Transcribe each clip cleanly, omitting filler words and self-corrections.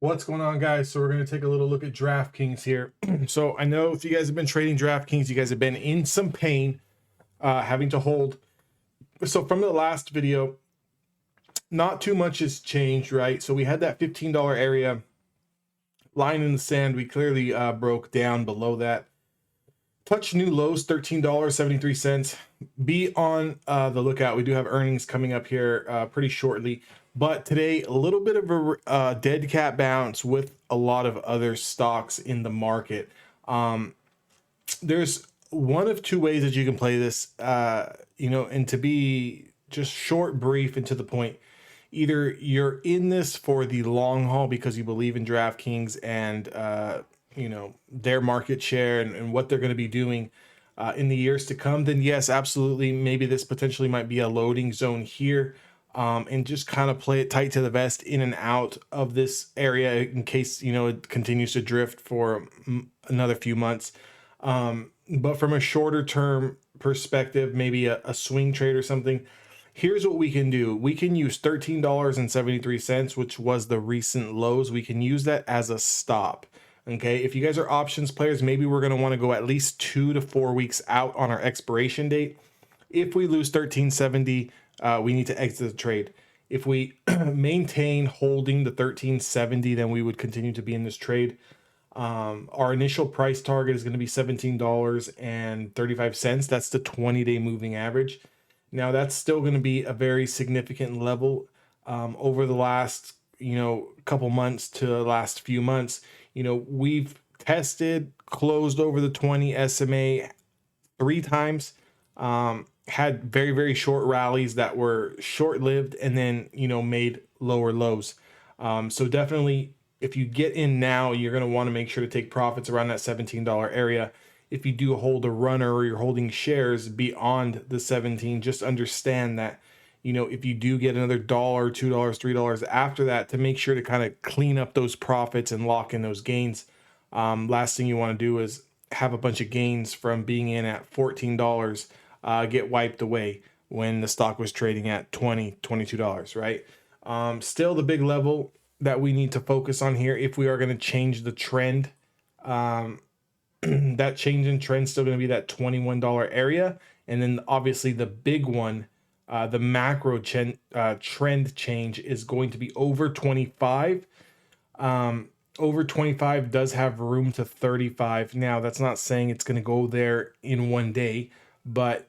What's going on, guys? So we're going to take a little look at Draftkings here. So I know if you guys have been trading Draftkings, you guys have been in some pain, having to hold. So from the last video, not too much has changed, right? So we had that $15 area line in the sand. We clearly broke down below that. Touch new lows, $13.73. Be on the lookout. We do have earnings coming up here pretty shortly. But today, a little bit of a dead cat bounce with a lot of other stocks in the market. There's one of two ways that you can play this, and to be just short, brief, and to the point. Either you're in this for the long haul because you believe in DraftKings and their market share and what they're going to be doing in the years to come, then yes, absolutely, maybe this potentially might be a loading zone here, and just kind of play it tight to the vest in and out of this area in case it continues to drift for another few months. But from a shorter term perspective, maybe a swing trade or something, here's what we can do. We can use $13.73, which was the recent lows. We can use that as a stop. Okay, if you guys are options players, maybe we're going to want to go at least 2 to 4 weeks out on our expiration date. If we lose 1370, we need to exit the trade. If we maintain holding the 1370, then we would continue to be in this trade. Our initial price target is going to be $17.35. That's the 20-day moving average. Now that's still going to be a very significant level over the last couple months to the last few months. We've tested, closed over the 20 SMA 3 times, had very, very short rallies that were short-lived and then made lower lows. So definitely, if you get in now, you're going to want to make sure to take profits around that $17 area. If you do hold a runner or you're holding shares beyond the 17, just understand that if you do get another $1, $2, $3 after that, to make sure to kind of clean up those profits and lock in those gains. Last thing you want to do is have a bunch of gains from being in at $14 get wiped away when the stock was trading at $20, $22, right? Still the big level that we need to focus on here if we are going to change the trend. That change in trend still going to be that $21 area. And then obviously the big one, the macro trend change is going to be over 25. Over 25 does have room to 35. Now, that's not saying it's going to go there in one day, but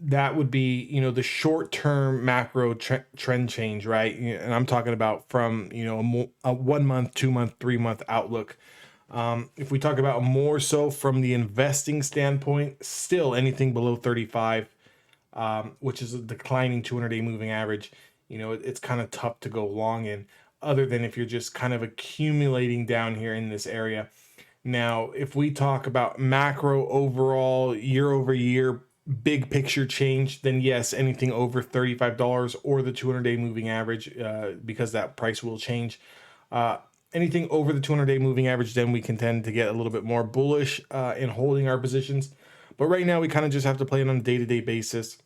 that would be, the short-term macro trend change, right? And I'm talking about from, a 1 month, 2 month, 3 month outlook. If we talk about more so from the investing standpoint, still anything below 35, which is a declining 200-day moving average, it's kind of tough to go long in, other than if you're just kind of accumulating down here in this area. Now, if we talk about macro overall year over year, big picture change, then yes, anything over $35 or the 200-day moving average, because that price will change. Anything over the 200-day moving average, then we can tend to get a little bit more bullish in holding our positions. But right now, we kind of just have to play it on a day-to-day basis,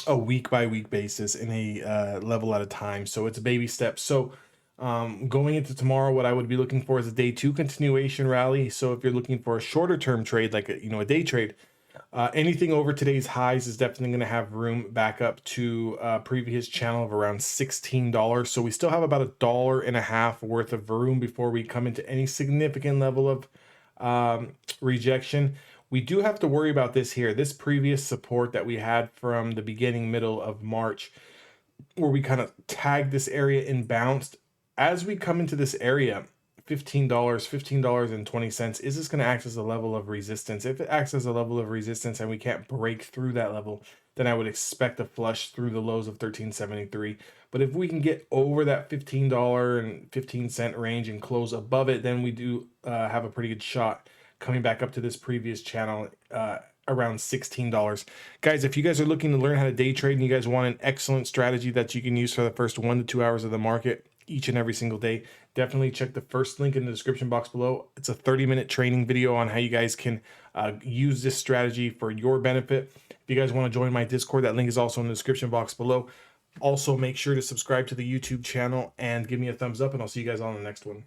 a week-by-week basis, in a level at a time. So it's baby steps. So going into tomorrow, what I would be looking for is a day 2 continuation rally. So if you're looking for a shorter-term trade, like a day trade, anything over today's highs is definitely going to have room back up to previous channel of around $16. So we still have about $1.50 worth of room before we come into any significant level of rejection. We do have to worry about this here. This previous support that we had from the middle of March, where we kind of tagged this area and bounced. As we come into this area, $15.20, is this going to act as a level of resistance? If it acts as a level of resistance and we can't break through that level, then I would expect a flush through the lows of $13.73. But if we can get over that $15.15 range and close above it, then we do have a pretty good shot coming back up to this previous channel around $16. Guys, if you guys are looking to learn how to day trade and you guys want an excellent strategy that you can use for the first 1 to 2 hours of the market each and every single day, definitely check the first link in the description box below. It's a 30-minute training video on how you guys can use this strategy for your benefit. If you guys want to join my Discord, that link is also in the description box below. Also, make sure to subscribe to the YouTube channel and give me a thumbs up, and I'll see you guys on the next one.